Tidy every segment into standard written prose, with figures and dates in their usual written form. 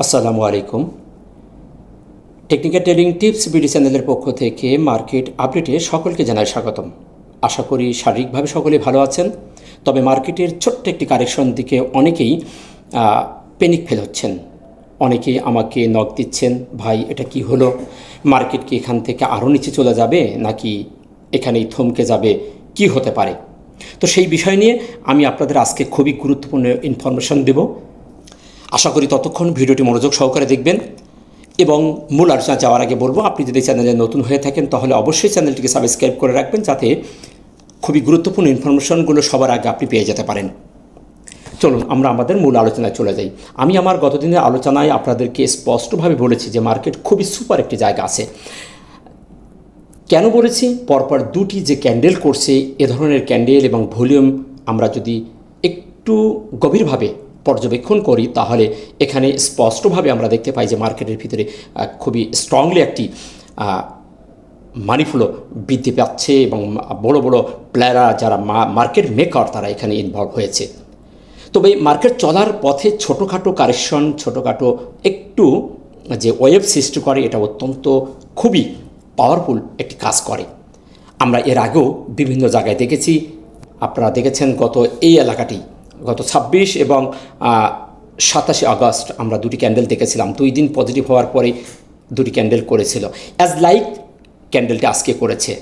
আসসালামু আলাইকুম। Technical trading tips BD চ্যানেলের পক্ষ থেকে মার্কেট আপডেটে সকলকে জানাই স্বাগতম। আশা করি শারীরিকভাবে সকলে ভালো আছেন। তবে মার্কেটের ছোট্ট একটি কারেকশন দিকে অনেকেই প্যানিক ফেল হচ্ছেন। অনেকেই আমাকে নক দিচ্ছেন, ভাই এটা কি হলো, মার্কেট কি এখান থেকে আরও নিচে চলে যাবে নাকি এখানেই থমকে যাবে, কি হতে পারে। তো সেই বিষয় নিয়ে আমি আপনাদের আজকে খুবই গুরুত্বপূর্ণ ইনফরমেশন দেব। আশা করি ততক্ষণ ভিডিওটি মনোযোগ সহকারে দেখবেন এবং মূল আলোচনা যাওয়ার আগে বলবো, আপনি যদি চ্যানেলে নতুন হয়ে থাকেন তাহলে অবশ্যই চ্যানেলটিকে সাবস্ক্রাইব করে রাখবেন, যাতে খুবই গুরুত্বপূর্ণ ইনফরমেশনগুলো সবার আগে আপনি পেয়ে যেতে পারেন। চলুন আমরা আমাদের মূল আলোচনায় চলে যাই। আমি আমার গতদিনের আলোচনায় আপনাদেরকে স্পষ্টভাবে বলেছি যে মার্কেট খুবই সুপার একটি জায়গা আছে। কেন বলেছি? পরপর দুটি যে ক্যান্ডেল করছে, এ ধরনের ক্যান্ডেল এবং ভলিউম আমরা যদি একটু গভীরভাবে পর্যবেক্ষণ করি তাহলে এখানে স্পষ্টভাবে আমরা দেখতে পাই যে মার্কেটের ভিতরে খুবই স্ট্রংলি একটি মানি ফ্লো বৃদ্ধি পাচ্ছে এবং বড় বড় প্লেয়াররা যারা মার্কেট মেকার তারা এখানে ইনভলভ হয়েছে। তবে মার্কেট চলার পথে ছোটোখাটো কারেকশন, ছোটোখাটো একটু যে ওয়েভ সৃষ্টি করে, এটা অত্যন্ত খুবই পাওয়ারফুল একটি কাজ করে। আমরা এর আগেও বিভিন্ন জায়গায় দেখেছি। আপনারা দেখেছেন এই এলাকাটি গত 26 এবং 27 আগস্ট আমরা দুটি ক্যান্ডেল দেখেছিলাম। 2 দিন পজিটিভ হওয়ার পরে দুটি ক্যান্ডেল করেছিল। অ্যাজ লাইক ক্যান্ডেলটি আজকে করেছে,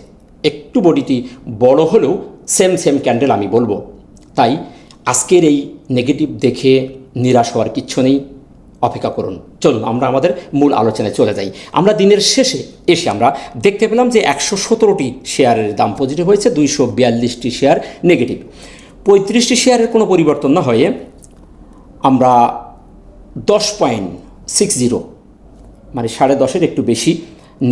একটু বডিটি বড় হলেও সেম ক্যান্ডেল আমি বলবো। তাই আজকের এই নেগেটিভ দেখে নিরাশ হওয়ার কিচ্ছু নেই, অপেক্ষা করুন। চলুন আমরা আমাদের মূল আলোচনায় চলে যাই। আমরা দিনের শেষে এসে আমরা দেখতে পেলাম যে 117টি শেয়ারের দাম পজিটিভ হয়েছে, 242টি শেয়ার নেগেটিভ। 35টি শেয়ারের কোনো পরিবর্তন না হয়ে আমরা 10.60 মানে 10.5-এর একটু বেশি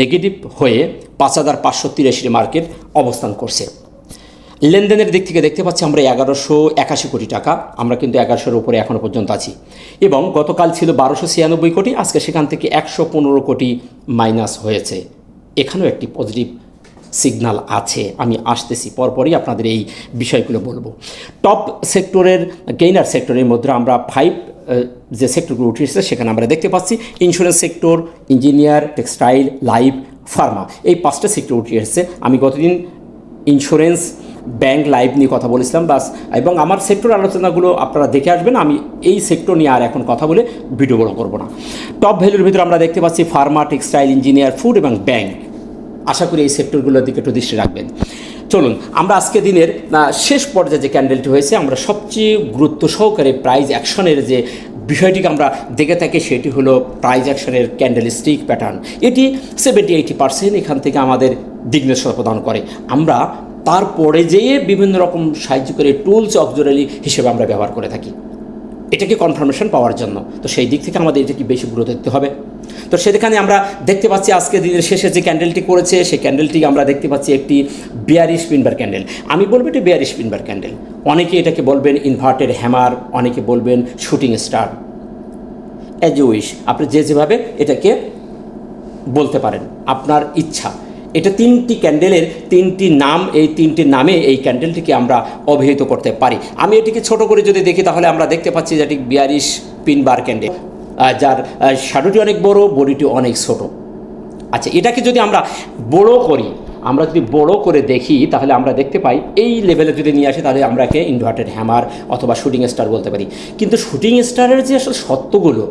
নেগেটিভ হয়ে 5583 মার্কেট অবস্থান করছে। লেনদেনের দিক থেকে দেখতে পাচ্ছি আমরা 1181 কোটি টাকা, আমরা কিন্তু 1100-এর উপরে এখনও পর্যন্ত আছি। এবং গতকাল ছিল 1296 কোটি, আজকে সেখান থেকে 115 কোটি মাইনাস হয়েছে। এখানেও একটি পজিটিভ সিগন্যাল আছে, আমি আসতেছি পরপরই আপনাদের এই বিষয়গুলো বলবো। টপ সেক্টরের গেইনার সেক্টরের মধ্যে আমরা 5 যে সেক্টরগুলো উঠে এসেছে সেখানে আমরা দেখতে পাচ্ছি insurance sector, engineer, textile, life, Pharma, এই 5টা সেক্টর উঠে এসেছে। আমি গতদিন ইন্স্যুরেন্স, ব্যাংক, লাইফ নিয়ে কথা বলেছিলাম বাস, এবং আমার সেক্টর আলোচনাগুলো আপনারা দেখে আসবেন। আমি এই সেক্টর নিয়ে আর এখন কথা বলে ভিডিও বড় করবো না। টপ ভ্যালুর ভিতরে আমরা দেখতে পাচ্ছি ফার্মা, টেক্সটাইল, ইঞ্জিনিয়ার, ফুড এবং ব্যাংক। আশা করি এই সেক্টরগুলোর দিকে একটু দৃষ্টি রাখবেন। চলুন আমরা আজকে দিনের শেষ পর্যায়ে যে ক্যান্ডেলটি হয়েছে, আমরা সবচেয়ে গুরুত্ব সহকারে প্রাইস অ্যাকশনের যে বিষয়টিকে আমরা দেখে থাকি সেটি হলো প্রাইস অ্যাকশনের ক্যান্ডেল স্টিক প্যাটার্ন। এটি 70-80% এখান থেকে আমাদের দিগ্নির্দেশনা প্রদান করে। আমরা তারপরে যেয়ে বিভিন্ন রকম সাহায্য করে টুলস অক্সিলারি হিসেবে আমরা ব্যবহার করে থাকি এটাকে কনফার্মেশন পাওয়ার জন্য। তো সেই দিক থেকে আমাদের এটাকে বেশি গুরুত্ব দিতে হবে। তো সেখানে আমরা দেখতে পাচ্ছি আজকে দিনের শেষে যে ক্যান্ডেলটি করেছে সেই ক্যান্ডেলটি আমরা দেখতে পাচ্ছি একটি বেয়ারিশ পিনবার ক্যান্ডেল। আমি বলবো এটি বেয়ারিশ পিনবার ক্যান্ডেল। অনেকে এটাকে বলবেন ইনভার্টেড হ্যামার, অনেকে বলবেন shooting star, as you wish, আপনি যেভাবে এটাকে বলতে পারেন, আপনার ইচ্ছা। এটা 3টি ক্যান্ডেলের 3টি নাম, এই 3টি নামে এই ক্যান্ডেলটিকে আমরা অভিহিত করতে পারি। আমি এটিকে ছোট করে যদি দেখি তাহলে আমরা দেখতে পাচ্ছি যে এটি বেয়ারিশ পিনবার ক্যান্ডেল, যার শ্যাডোটি অনেক বড়, বডিটি অনেক ছোট। আচ্ছা, এটাকে যদি আমরা বড় করি, আমরা যদি বড় করে দেখি তাহলে আমরা দেখতে পাই এই লেভেলে যদি নিয়ে আসি তাহলে আমরা একে ইনভার্টেড হ্যামার অথবা শুটিং স্টার বলতে পারি। কিন্তু শুটিং স্টারের যে আসলে সত্যগুলো,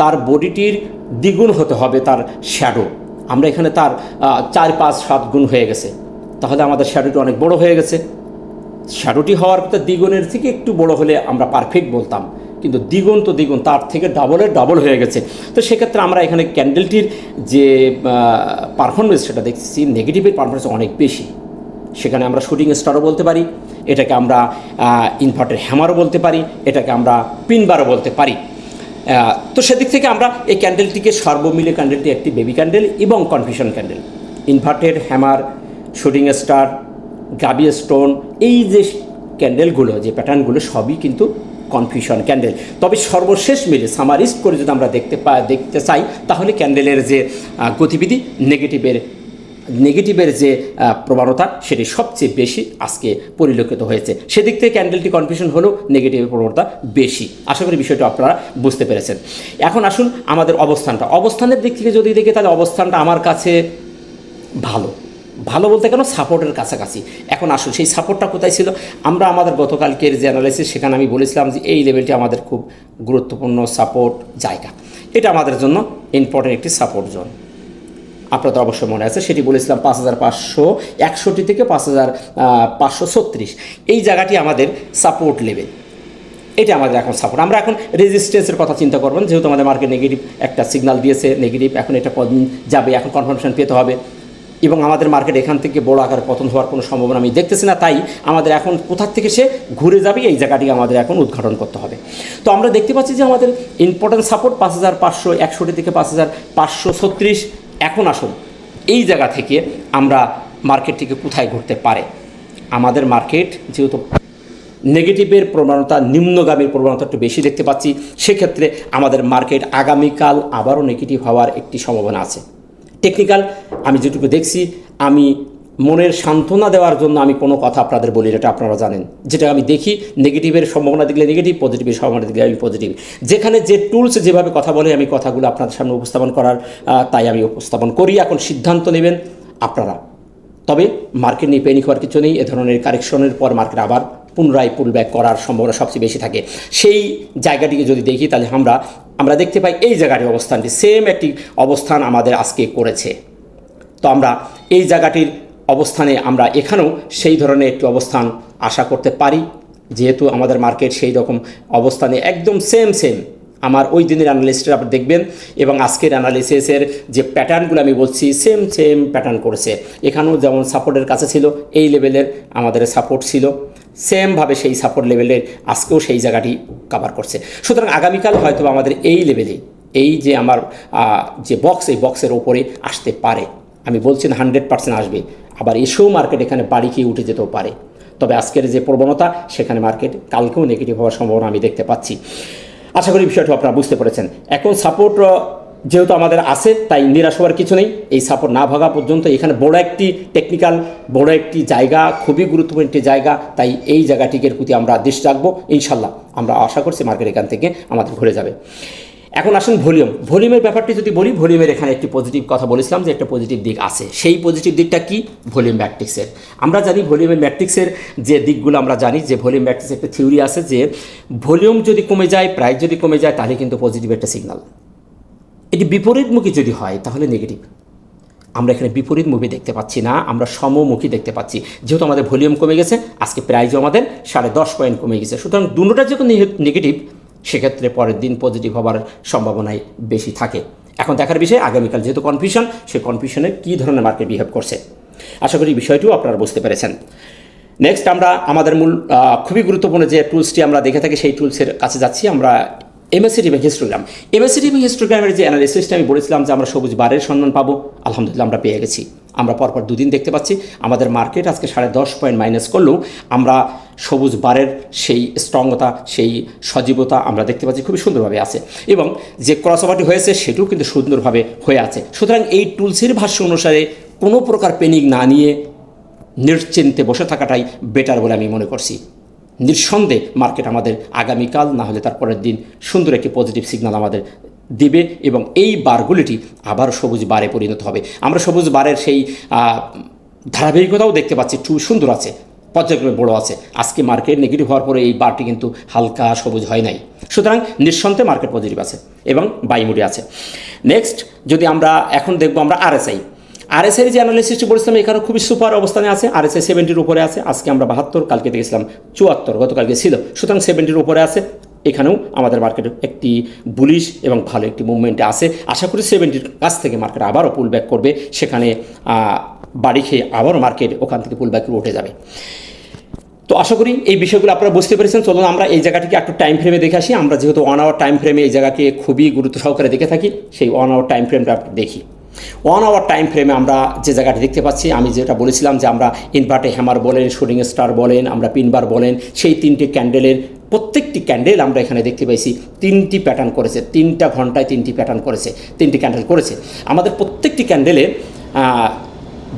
তার বডিটির দ্বিগুণ হতে হবে তার শ্যাডো। আমরা এখানে তার 4, 5, 7 গুণ হয়ে গেছে, তাহলে আমাদের শ্যাডোটি অনেক বড় হয়ে গেছে। শ্যাডোটি হওয়ার কথা দ্বিগুণের থেকে একটু বড় হলে আমরা পারফেক্ট বলতাম, কিন্তু দ্বিগুণ তো দ্বিগুণ, তার থেকে ডাবল হয়ে গেছে। তো সেক্ষেত্রে আমরা এখানে ক্যান্ডেলটির যে পারফরমেন্স সেটা দেখছি নেগেটিভের পারফরমেন্স অনেক বেশি। সেখানে আমরা শুটিং স্টারও বলতে পারি, এটাকে আমরা ইনভার্টেড হ্যামারও বলতে পারি, এটাকে আমরা পিনবারও বলতে পারি। তো সেদিক থেকে আমরা এই ক্যান্ডেলটিকে সর্বমিলে ক্যান্ডেলটি একটি বেবি ক্যান্ডেল এবং confusion candle. Inverted hammer, shooting star, গাবি স্টোন, এই যে ক্যান্ডেলগুলো, যে প্যাটার্নগুলো সবই কিন্তু কনফিউশন ক্যান্ডেল। তবে সর্বশেষ মিলে সামারিস্ট করে যদি আমরা দেখতে চাই তাহলে ক্যান্ডেলের যে গতিবিধি নেগেটিভের নেগেটিভের যে প্রবণতা সেটি সবচেয়ে বেশি আজকে পরিলক্ষিত হয়েছে। সেদিক থেকে ক্যান্ডেলটি কনফিউশন হলেও নেগেটিভের প্রবণতা বেশি। আশা করি বিষয়টা আপনারা বুঝতে পেরেছেন। এখন আসুন আমাদের অবস্থানের দিক থেকে যদি দেখি তাহলে অবস্থানটা আমার কাছে ভালো বলতে কেন সাপোর্টের কাছাকাছি। এখন আসুন সেই সাপোর্টটা কোথায় ছিল, আমরা আমাদের গতকালকের যে অ্যানালাইসিস সেখানে আমি বলেছিলাম যে এই লেভেলটি আমাদের খুব গুরুত্বপূর্ণ সাপোর্ট জায়গা, এটা আমাদের জন্য ইম্পর্টেন্ট একটি সাপোর্ট জোন। আপনাদের অবশ্যই মনে আছে সেটি বলেছিলাম 5561 থেকে 5536 এই জায়গাটি আমাদের সাপোর্ট লেভেল, এটা আমাদের এখন সাপোর্ট। আমরা এখন রেজিস্ট্যান্সের কথা চিন্তা করবেন, যেহেতু আমাদের মার্কেট নেগেটিভ একটা সিগন্যাল দিয়েছে, নেগেটিভ এখন এটা কদিন যাবে, এখন কনফার্মেশন পেতে হবে এবং আমাদের মার্কেট এখান থেকে বড় আকারে পতন হওয়ার কোনো সম্ভাবনা আমি দেখতেছি না। তাই আমাদের এখন কোথার থেকে সে ঘুরে যাবে এই জায়গাটিকে আমাদের এখন উদ্ঘাটন করতে হবে। তো আমরা দেখতে পাচ্ছি যে আমাদের ইম্পর্টেন্ট সাপোর্ট 5561 থেকে 5536। এখন আসুন এই জায়গা থেকে আমরা মার্কেটটিকে কোথায় ঘুরতে পারে। আমাদের মার্কেট যেহেতু নেগেটিভের প্রবণতা, নিম্নগামীর প্রবণতা একটু বেশি দেখতে পাচ্ছি, সেক্ষেত্রে আমাদের মার্কেট আগামীকাল আবারও নেগেটিভ হওয়ার একটি সম্ভাবনা আছে। টেকনিক্যাল আমি যেটুকু দেখছি, আমি মনের সান্ত্বনা দেওয়ার জন্য আমি কোনো কথা আপনাদের বলি, এটা আপনারা জানেন, যেটা আমি দেখি নেগেটিভের সম্ভাবনা দেখলে নেগেটিভ, পজিটিভের সম্ভাবনা দেখলে আমি পজিটিভ। যেখানে যে টুলস যেভাবে কথা বলে আমি কথাগুলো আপনাদের সামনে উপস্থাপন করার তাই আমি উপস্থাপন করি। এখন সিদ্ধান্ত নেবেন আপনারা। তবে মার্কেট নিয়ে প্যানিক হওয়ার কিছু নেই। এ ধরনের কারেকশনের পর মার্কেট আবার পুনরায় পুলব্যাক করার সম্ভাবনা সবচেয়ে বেশি থাকে। সেই জায়গাটিকে যদি দেখি তাহলে আমরা দেখতে পাই এই জায়গাটির অবস্থানটি সেম একটি অবস্থান আমাদের আজকে করেছে। তো আমরা এই জায়গাটির অবস্থানে আমরা এখানেও সেই ধরনের একটি অবস্থান আশা করতে পারি, যেহেতু আমাদের মার্কেট সেই রকম অবস্থানে একদম সেম আমার ওই দিনের অ্যানালিসিসটা আপনি দেখবেন এবং আজকের অ্যানালিসিসের যে প্যাটার্নগুলো আমি বলছি সেম প্যাটার্ন করেছে। এখানেও যেমন সাপোর্টের কাছে ছিল এই লেভেলের আমাদের সাপোর্ট ছিল, সেমভাবে সেই সাপোর্ট লেভেলের আজকেও সেই জায়গাটি কভার করছে। সুতরাং আগামীকাল হয়তো আমাদের এই লেভেলে এই যে আমার যে বক্স, এই বক্সের ওপরে আসতে পারে। আমি বলছি না 100% আসবে, আবার এসেও মার্কেট এখানে বাড়ি খেয়ে উঠে যেতেও পারে। তবে আজকের যে প্রবণতা সেখানে মার্কেট কালকেও নেগেটিভ হওয়ার সম্ভাবনা আমি দেখতে পাচ্ছি। আশা করি বিষয়টা আপনারা বুঝতে পেরেছেন। এখন সাপোর্ট যেহেতু আমাদের আছে তাই নিরাশ হওয়ার কিছু নেই। এই সাপোর্ট না ভাগা পর্যন্ত এখানে বড় একটি টেকনিক্যাল, বড় একটি জায়গা, খুবই গুরুত্বপূর্ণ একটি জায়গা। তাই এই জায়গাটির প্রতি আমরা দৃষ্টি রাখবো। ইনশাল্লাহ আমরা আশা করছি মার্কেট এখান থেকে আমাদের ঘুরে যাবে। এখন আসুন ভলিউমের ব্যাপারটি যদি বলি, ভলিউমের এখানে একটি পজিটিভ কথা বলেছিলাম যে একটা পজিটিভ দিক আছে। সেই পজিটিভ দিকটা কি? ভলিউম ম্যাট্রিক্সের। আমরা জানি ভলিউমের ম্যাট্রিক্সের যে দিকগুলো আমরা জানি যে ভলিউম ম্যাট্রিক্সের একটা থিওরি আছে যে ভলিউম যদি কমে যায়, প্রাইস যদি কমে যায় তাহলে কিন্তু পজিটিভ একটা সিগন্যাল। এটি বিপরীতমুখী যদি হয় তাহলে নেগেটিভ। আমরা এখানে বিপরীত মুভি দেখতে পাচ্ছি না, আমরা সমমুখী দেখতে পাচ্ছি। যেহেতু আমাদের ভলিউম কমে গেছে, আজকে প্রাইসও আমাদের 10.5 পয়েন্ট কমে গেছে। সুতরাং দুটোটা যেহেতু নেগেটিভ, সেক্ষেত্রে পরের দিন পজিটিভ হওয়ার সম্ভাবনাই বেশি থাকে। এখন দেখার বিষয় আগামীকাল যেহেতু কনফিউশন, সেই কনফিউশনে কী ধরনের মার্কেট বিহেভ করছে। আশা করি বিষয়টিও আপনারা বুঝতে পেরেছেন। নেক্সট আমরা আমাদের মূল খুবই গুরুত্বপূর্ণ যে টুলসটি আমরা দেখে থাকি সেই টুলসের কাছে যাচ্ছি। আমরা MACD এবং হিস্টোগ্রামের যে অ্যানালিসিসটা আমি বলেছিলাম যে আমরা সবুজ বারের সন্ধান পাবো, আলহামদুলিল্লাহ আমরা পেয়ে গেছি। আমরা পরপর দুদিন দেখতে পাচ্ছি আমাদের মার্কেট আজকে 10.5 পয়েন্ট মাইনাস করলেও আমরা সবুজ বারের সেই স্ট্রংতা, সেই সজীবতা আমরা দেখতে পাচ্ছি খুবই সুন্দরভাবে আছে এবং যে ক্রসওভারটি হয়েছে সেটিও কিন্তু সুন্দরভাবে হয়ে আছে। সুতরাং এই টুলসের ভাষ্য অনুসারে কোনো প্রকার প্যানিক না নিয়ে নিশ্চিন্তে বসে থাকাটাই বেটার বলে আমি মনে করছি। নিঃসন্দেহে মার্কেট আমাদের আগামীকাল না হলে তার পরের দিন সুন্দর একটি পজিটিভ সিগন্যাল আমাদের দিবে এবং এই বারগুলিটি আবার সবুজ বারে পরিণত হবে। আমরা সবুজ বারের সেই ধারাবাহিকতাও দেখতে পাচ্ছি, খুব সুন্দর আছে, পর্যায়ক্রমে বড় আছে। আজকে মার্কেট নেগেটিভ হওয়ার পরে এই বারটি কিন্তু হালকা সবুজ হয় নাই। সুতরাং নিঃসন্দেহে মার্কেট পজিটিভ আছে এবং বাইমুডি আছে। নেক্সট যদি আমরা এখন দেখব আমরা RSI যে অ্যানালিসিসটি বলেছিলাম এখানে খুবই সুপার অবস্থানে আছে। RSI 70-র উপরে আছে। আজকে আমরা 72, কালকে দেখেছিলাম 74, গতকালকে ছিল। সুতরাং 70-র উপরে আছে। এখানেও আমাদের মার্কেট একটি বুলিশ এবং ভালো একটি মুভমেন্টে আছে। আশা করি 70-র কাছ থেকে মার্কেট আবারও পুল ব্যাক করবে, সেখানে বাড়ি খেয়ে আবারও মার্কেট ওখান থেকে পুল ব্যাক করে উঠে যাবে। তো আশা করি এই বিষয়গুলো আপনারা বুঝতে পেরেছেন। চলুন আমরা এই জায়গাটিকে একটু টাইম ফ্রেমে দেখে আসি। আমরা যেহেতু 1 আওয়ার টাইম ফ্রেমে এই জায়গাকে খুবই গুরুত্ব সহকারে দেখে থাকি, সেই 1 আওয়ার টাইম ফ্রেমটা দেখি। 1 আওয়ার টাইম ফ্রেমে আমরা যে জায়গাটি দেখতে পাচ্ছি, আমি যেটা বলেছিলাম যে আমরা ইনভার্টে হ্যামার বলেন, শুটিং স্টার বলেন, আমরা পিনবার বলেন, সেই 3টি ক্যান্ডেলের প্রত্যেকটি ক্যান্ডেল আমরা এখানে দেখতে পাইছি 3টি প্যাটার্ন করেছে। 3টা ঘন্টায় 3টি প্যাটার্ন করেছে, 3টি ক্যান্ডেল করেছে। আমাদের প্রত্যেকটি ক্যান্ডেলের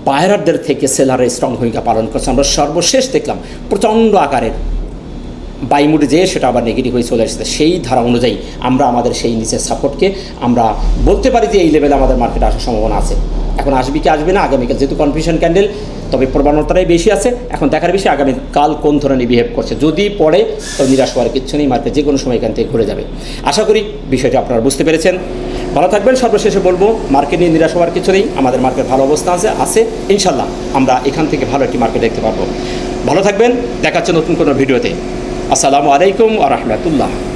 বায়ারদের থেকে সেলারের স্ট্রং ভূমিকা পালন করছে। আমরা সর্বশেষ দেখলাম প্রচণ্ড আকারের বাইমুডে যেয়ে সেটা আবার নেগেটিভ হয়ে চলে এসেছে। সেই ধারা অনুযায়ী আমরা আমাদের সেই নিচের সাপোর্টকে আমরা বলতে পারি যে এই লেভেলে আমাদের মার্কেটে আসার সম্ভাবনা আছে। এখন আসবে কি আসবে না আগামীকাল, যেহেতু কনফিউশন ক্যান্ডেল, তবে প্রবণতাটাই বেশি আছে। এখন দেখার বিষয় আগামীকাল কোন ধরনের বিহেভ করছে। যদি পড়ে তো নিরাশ হওয়ার কিচ্ছু নেই, মার্কেট যে কোনো সময় এখান থেকে ঘুরে যাবে। আশা করি বিষয়টি আপনারা বুঝতে পেরেছেন। ভালো থাকবেন। সর্বশেষে বলবো, মার্কেট নিয়ে নিরাশ হওয়ার কিছু নেই, আমাদের মার্কেট ভালো অবস্থা আছে ইনশাল্লাহ আমরা এখান থেকে ভালো একটি মার্কেট দেখতে পারবো। ভালো থাকবেন, দেখাচ্ছে নতুন কোনো ভিডিওতে। আসসালামু আলাইকুম ওয়া রাহমাতুল্লাহ।